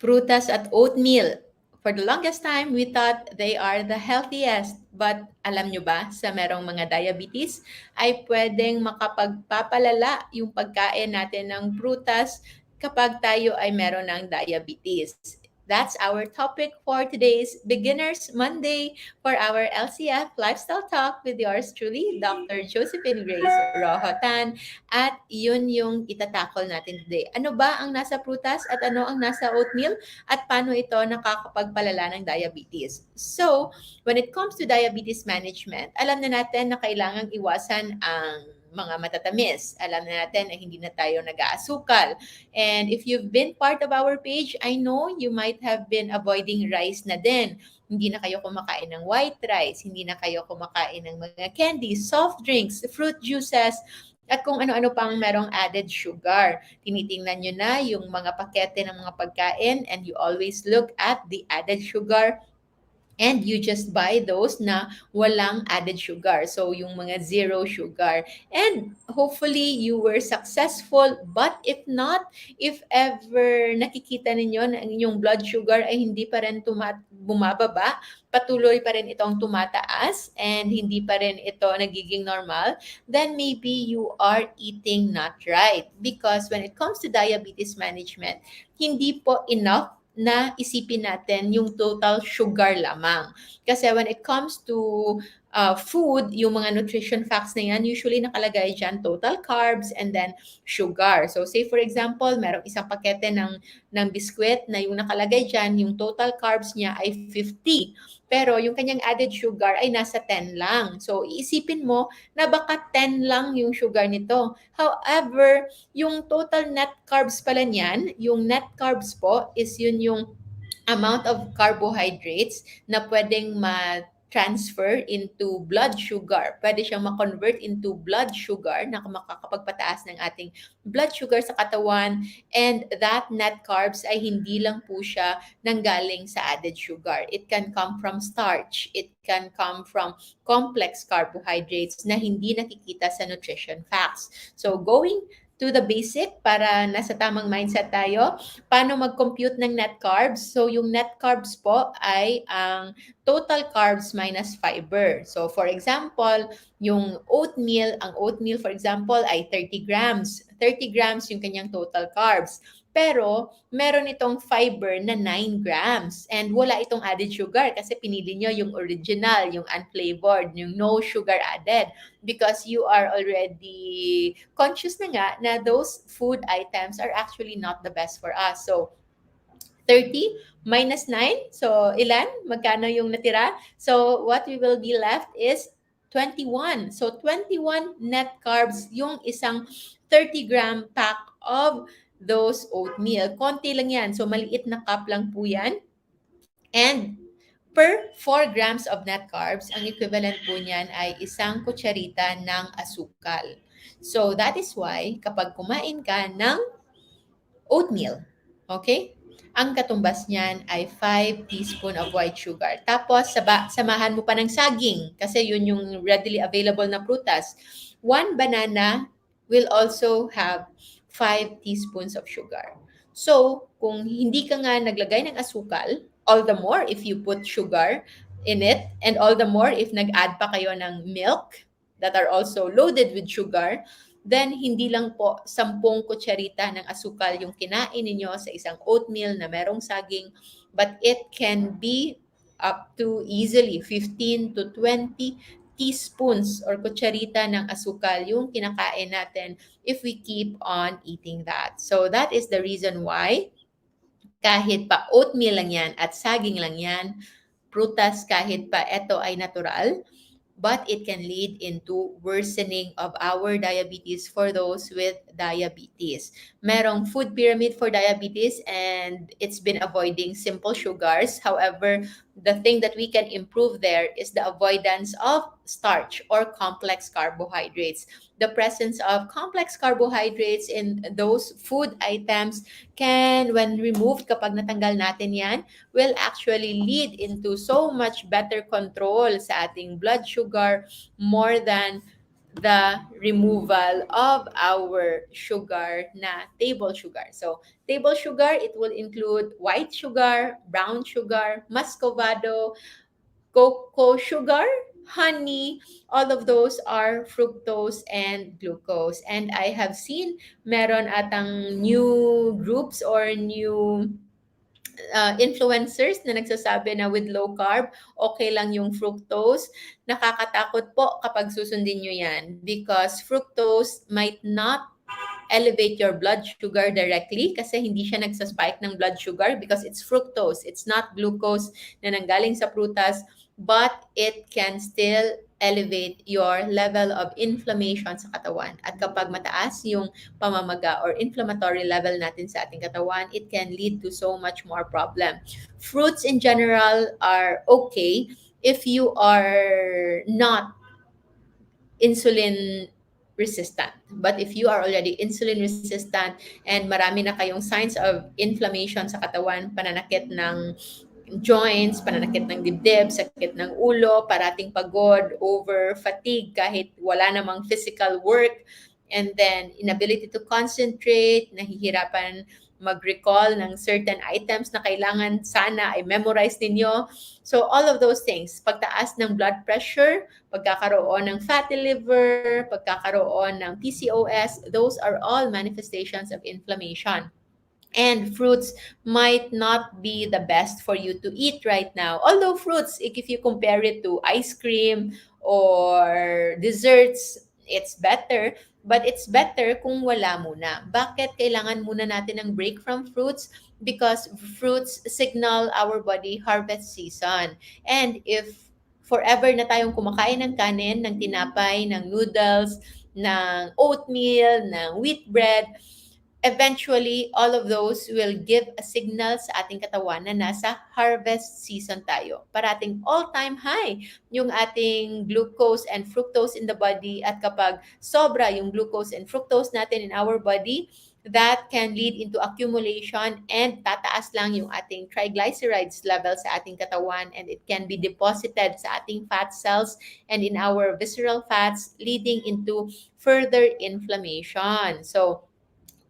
Prutas at oatmeal. For the longest time, we thought they are the healthiest. But alam nyo ba, sa merong mga diabetes, ay pwedeng makapagpapalala yung pagkain natin ng prutas kapag tayo ay meron ng diabetes. That's our topic for today's Beginners Monday for our LCF Lifestyle Talk with yours truly, Dr. Josephine Grace Rohotan. At yun yung itatakol natin today. Ano ba ang nasa prutas at ano ang nasa oatmeal? At paano ito nakakapagpalala ng diabetes. So, when it comes to diabetes management, alam na natin na kailangang iwasan ang mga matatamis. Alam na natin na hindi na tayo nag-aasukal. And if you've been part of our page, I know you might have been avoiding rice na din. Hindi na kayo kumakain ng white rice, hindi na kayo kumakain ng mga candies, soft drinks, fruit juices, at kung ano-ano pang merong added sugar. Tinitingnan nyo na yung mga pakete ng mga pagkain and you always look at the added sugar and you just buy those na walang added sugar. So, yung mga zero sugar. And hopefully, you were successful. But if not, if ever nakikita ninyo na ang inyong blood sugar ay hindi pa rin bumababa, patuloy pa rin itong tumataas and hindi pa rin ito nagiging normal, then maybe you are eating not right. Because when it comes to diabetes management, hindi po enough na isipin natin yung total sugar lamang. Kasi when it comes to food, yung mga nutrition facts na yan, usually nakalagay dyan total carbs and then sugar. So say for example, merong isang pakete ng biskwit na yung nakalagay dyan, yung total carbs niya ay 50. Pero yung kanyang added sugar ay nasa 10 lang. So iisipin mo na baka 10 lang yung sugar nito. However, yung total net carbs pala niyan, yung net carbs po is yun yung amount of carbohydrates na pwedeng ma-transfer into blood sugar. Pwede siyang ma-convert into blood sugar na makakapagpataas ng ating blood sugar sa katawan, and that net carbs ay hindi lang po siya nanggaling sa added sugar. It can come from starch. It can come from complex carbohydrates na hindi nakikita sa nutrition facts. So going to the basic para nasa tamang mindset tayo, paano mag-compute ng net carbs? So yung net carbs po ay ang total carbs minus fiber. So for example, yung oatmeal, ang oatmeal for example ay 30 grams. 30 grams yung kanyang total carbs. Pero meron itong fiber na 9 grams and wala itong added sugar kasi pinili nyo yung original, yung unflavored, yung no sugar added because you are already conscious na nga na those food items are actually not the best for us. So 30 minus 9. So, ilan? Magkano yung natira? So, what we will be left is 21. So, 21 net carbs yung isang 30-gram pack of those oatmeal. Konti lang yan. So, maliit na cup lang po yan. And per 4 grams of net carbs, ang equivalent po niyan ay isang kutsarita ng asukal. So, that is why kapag kumain ka ng oatmeal, okay? Ang katumbas niyan ay 5 teaspoon of white sugar. Tapos, samahan mo pa ng saging kasi yun yung readily available na prutas. 1 banana will also have 5 teaspoons of sugar. So, kung hindi ka nga naglagay ng asukal, all the more if you put sugar in it, and all the more if nag-add pa kayo ng milk that are also loaded with sugar, then hindi lang po 10 kutsarita ng asukal yung kinain ninyo sa isang oatmeal na merong saging, but it can be up to easily 15 to 20 teaspoons or kutsarita ng asukal yung kinakain natin if we keep on eating that. So that is the reason why kahit pa oatmeal lang yan at saging lang yan, prutas kahit pa ito ay natural, but it can lead into worsening of our diabetes for those with diabetes. Merong food pyramid for diabetes and it's been avoiding simple sugars. However, the thing that we can improve there is the avoidance of starch or complex carbohydrates. The presence of complex carbohydrates in those food items can, when removed, kapag natanggal natin yan, will actually lead into so much better control sa ating blood sugar, more than the removal of our sugar na table sugar. So, table sugar, it will include white sugar, brown sugar, muscovado, cocoa sugar, honey, all of those are fructose and glucose. And I have seen meron atang new groups or new influencers na nagsasabi na with low carb, okay lang yung fructose. Nakakatakot po kapag susundin nyo yan because fructose might not elevate your blood sugar directly kasi hindi siya nagsaspike ng blood sugar because it's fructose. It's not glucose na nanggaling sa prutas, but it can still elevate your level of inflammation sa katawan. At kapag mataas yung pamamaga or inflammatory level natin sa ating katawan, it can lead to so much more problem. Fruits in general are okay if you are not insulin resistant. But if you are already insulin resistant and marami na kayong signs of inflammation sa katawan, pananakit ng joints, pananakit ng dibdib, sakit ng ulo, parating pagod, over fatigue kahit wala namang physical work, and then inability to concentrate, nahihirapan mag-recall ng certain items na kailangan sana ay memorize ninyo. So all of those things, pagtaas ng blood pressure, pagkakaroon ng fatty liver, pagkakaroon ng PCOS, those are all manifestations of inflammation. And fruits might not be the best for you to eat right now. Although fruits, if you compare it to ice cream or desserts, it's better. But it's better kung wala muna. Bakit kailangan muna natin ng break from fruits? Because fruits signal our body harvest season. And if forever na tayong kumakain ng kanin, ng tinapay, ng noodles, ng oatmeal, ng wheat bread, eventually, all of those will give a signal sa ating katawan na nasa harvest season tayo. Parating all-time high yung ating glucose and fructose in the body at kapag sobra yung glucose and fructose natin in our body, that can lead into accumulation and tataas lang yung ating triglycerides level sa ating katawan and it can be deposited sa ating fat cells and in our visceral fats leading into further inflammation. So,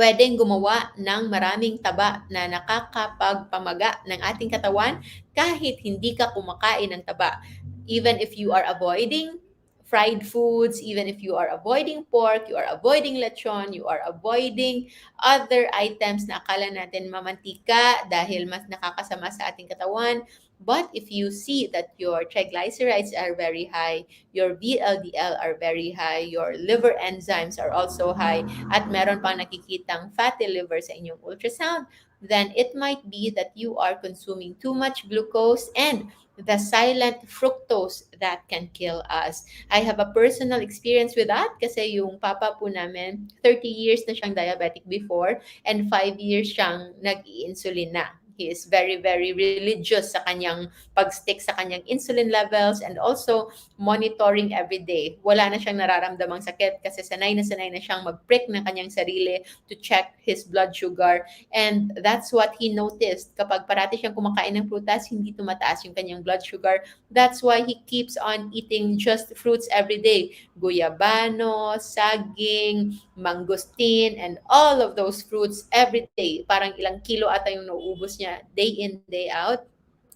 pwedeng gumawa ng maraming taba na nakakapagpamaga ng ating katawan kahit hindi ka kumakain ng taba. Even if you are avoiding fried foods, even if you are avoiding pork, you are avoiding lechon, you are avoiding other items na akala natin mamantika dahil mas nakakasama sa ating katawan. But if you see that your triglycerides are very high, your VLDL are very high, your liver enzymes are also high, at meron pang nakikitang fatty liver sa inyong ultrasound, then it might be that you are consuming too much glucose and the silent fructose that can kill us. I have a personal experience with that kasi yung papa po namin, 30 years na siyang diabetic before and 5 years siyang nag-i-insulin na. He is very, very religious sa kanyang pag-stick sa kanyang insulin levels and also monitoring every day. Wala na siyang nararamdamang sakit kasi sanay na siyang mag-prick ng kanyang sarili to check his blood sugar. And that's what he noticed. Kapag parati siyang kumakain ng prutas, hindi tumataas yung kanyang blood sugar. That's why he keeps on eating just fruits every day. Guyabano, saging, mangosteen, and all of those fruits every day. Parang ilang kilo ata yung nauubos niya day in, day out.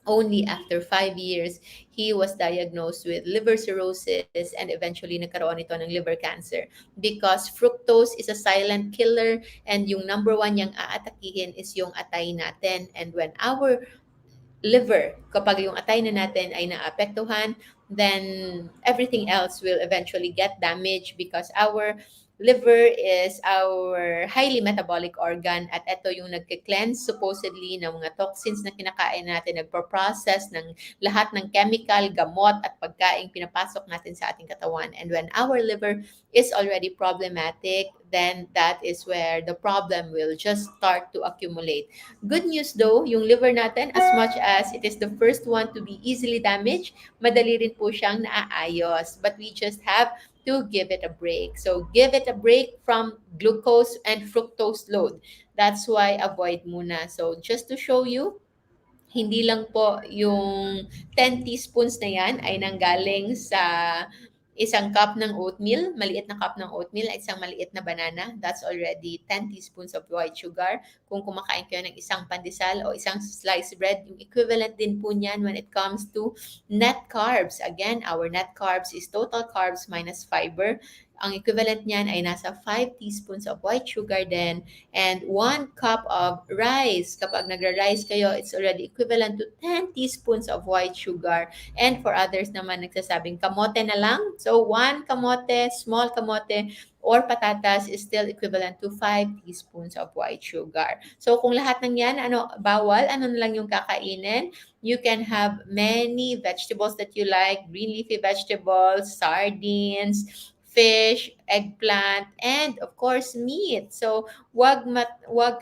Only after 5 years, he was diagnosed with liver cirrhosis and eventually nagkaroon ito ng liver cancer. Because fructose is a silent killer and yung number one niyang aatakihin is yung atay natin. And when our liver, kapag yung atay na natin ay naapektuhan, then everything else will eventually get damaged because our liver is our highly metabolic organ at ito yung nagke-cleanse supposedly ng mga toxins na kinakain natin, nagpo-process ng lahat ng chemical, gamot at pagkain pinapasok natin sa ating katawan. And when our liver is already problematic, then that is where the problem will just start to accumulate. Good news though, yung liver natin, as much as it is the first one to be easily damaged, madali rin po siyang naaayos. But we just have to give it a break. So give it a break from glucose and fructose load. That's why avoid muna. So just to show you, hindi lang po yung 10 teaspoons na yan ay nanggaling sa isang cup ng oatmeal, maliit na cup ng oatmeal, at isang maliit na banana. That's already 10 teaspoons of white sugar. Kung kumakain kayo ng isang pandesal o isang sliced bread, yung equivalent din po niyan when it comes to net carbs. Again, our net carbs is total carbs minus fiber. Ang equivalent niyan ay nasa 5 teaspoons of white sugar din and 1 cup of rice. Kapag nagra-rice kayo, it's already equivalent to 10 teaspoons of white sugar. And for others naman nagsasabing kamote na lang. So 1 kamote, small kamote, or patatas is still equivalent to 5 teaspoons of white sugar. So kung lahat ng yan, bawal, ano na lang yung kakainin? You can have many vegetables that you like, green leafy vegetables, sardines, fish, eggplant, and of course, meat. So, wag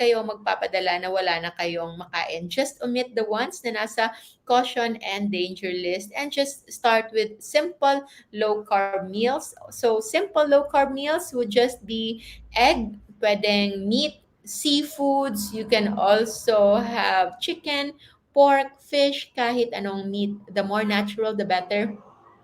kayo magpapadala na wala na kayong makain. Just omit the ones na nasa caution and danger list and just start with simple low-carb meals. So, simple low-carb meals would just be egg, pwedeng meat, seafoods. You can also have chicken, pork, fish, kahit anong meat. The more natural, the better.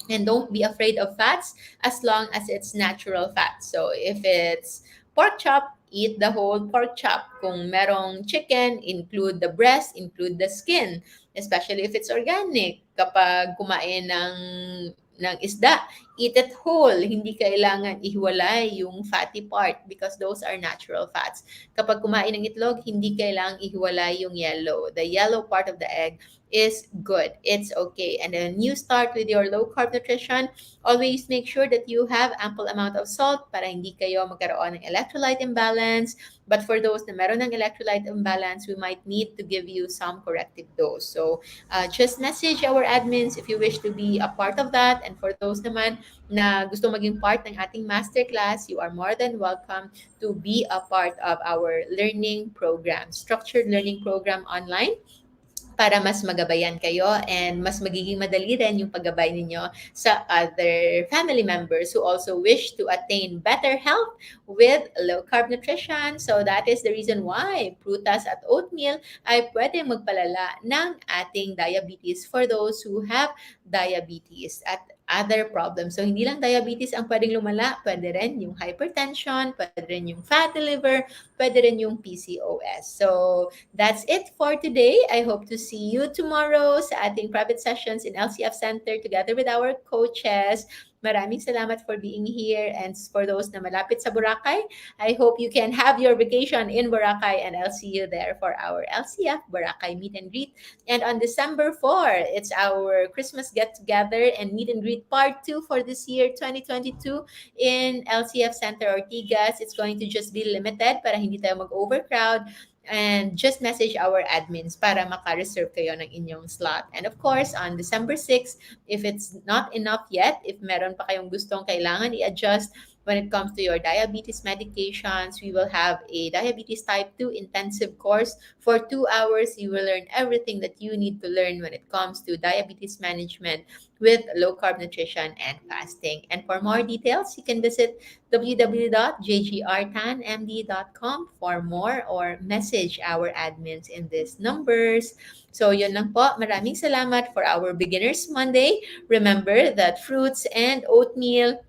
And don't be afraid of fats as long as it's natural fat. So if it's pork chop, eat the whole pork chop. Kung merong chicken, include the breast, include the skin, especially if it's organic. Kapag kumain ng isda, eat it whole. Hindi kailangan ihiwalay yung fatty part because those are natural fats. Kapag kumain ng itlog, hindi kailangang ihiwalay yung yellow. The yellow part of the egg is good. It's okay. And then you start with your low carb nutrition. Always make sure that you have ample amount of salt para hindi kayo magkaroon ng electrolyte imbalance. But for those na meron ng electrolyte imbalance, we might need to give you some corrective dose. So just message our admins if you wish to be a part of that. And for those naman na gusto maging part ng ating masterclass, you are more than welcome to be a part of our learning program, structured learning program online, para mas magabayan kayo and mas magiging madali rin yung paggabay ninyo sa other family members who also wish to attain better health with low-carb nutrition. So that is the reason why prutas at oatmeal ay pwede magpalala ng ating diabetes for those who have diabetes at other problems. So, hindi lang diabetes ang pwedeng lumala, pwede rin yung hypertension, pwede rin yung fatty liver, pwede rin yung PCOS. So, that's it for today. I hope to see you tomorrow sa ating private sessions in LCF Center together with our coaches. Maraming salamat for being here. And for those na malapit sa Boracay, I hope you can have your vacation in Boracay and I'll see you there for our LCF Boracay Meet and Greet. And on December 4, it's our Christmas get-together and meet and greet part 2 for this year, 2022 in LCF Center Ortigas. It's going to just be limited para hindi tayo mag-overcrowd. And just message our admins para maka-reserve kayo ng inyong slot. And of course, on December 6, if it's not enough yet, if meron pa kayong gustong kailangan i-adjust when it comes to your diabetes medications, we will have a diabetes type 2 intensive course. For 2 hours, you will learn everything that you need to learn when it comes to diabetes management with low-carb nutrition and fasting. And for more details, you can visit www.jgrtanmd.com for more or message our admins in these numbers. So yun lang po. Maraming salamat for our Beginners Monday. Remember that fruits and oatmeal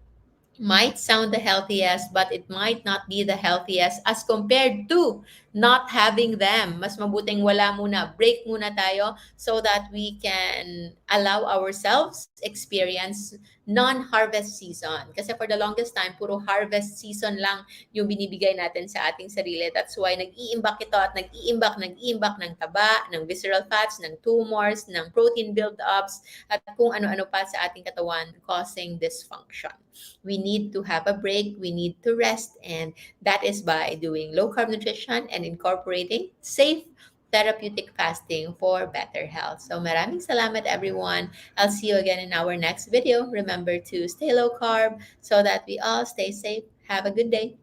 might sound the healthiest, but it might not be the healthiest as compared to not having them. Mas mabuting wala muna, break muna tayo so that we can allow ourselves experience non-harvest season. Kasi for the longest time, puro harvest season lang yung binibigay natin sa ating sarili. That's why nag-iimbak ito at nag-iimbak ng taba, ng visceral fats, ng tumors, ng protein build-ups, at kung ano-ano pa sa ating katawan causing dysfunction. We need to have a break, we need to rest, and that is by doing low-carb nutrition and incorporating safe therapeutic fasting for better health. So maraming salamat everyone. I'll see you again in our next video. Remember to stay low carb so that we all stay safe. Have a good day.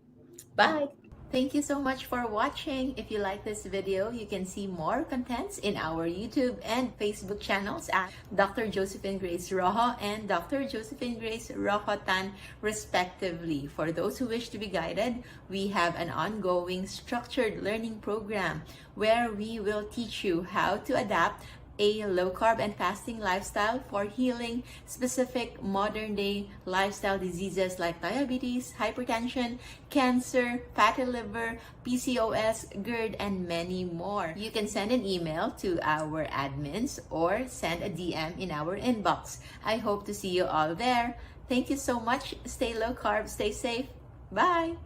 Bye. Thank you so much for watching. If you like this video, you can see more contents in our YouTube and Facebook channels at Dr. Josephine Grace Rojo and Dr. Josephine Grace Rojo Tan, respectively. For those who wish to be guided, we have an ongoing structured learning program where we will teach you how to adapt a low-carb and fasting lifestyle for healing specific modern-day lifestyle diseases like diabetes, hypertension, cancer, fatty liver, PCOS, GERD, and many more. You can send an email to our admins or send a DM in our inbox. I hope to see you all there. Thank you so much. Stay low-carb, stay safe. Bye!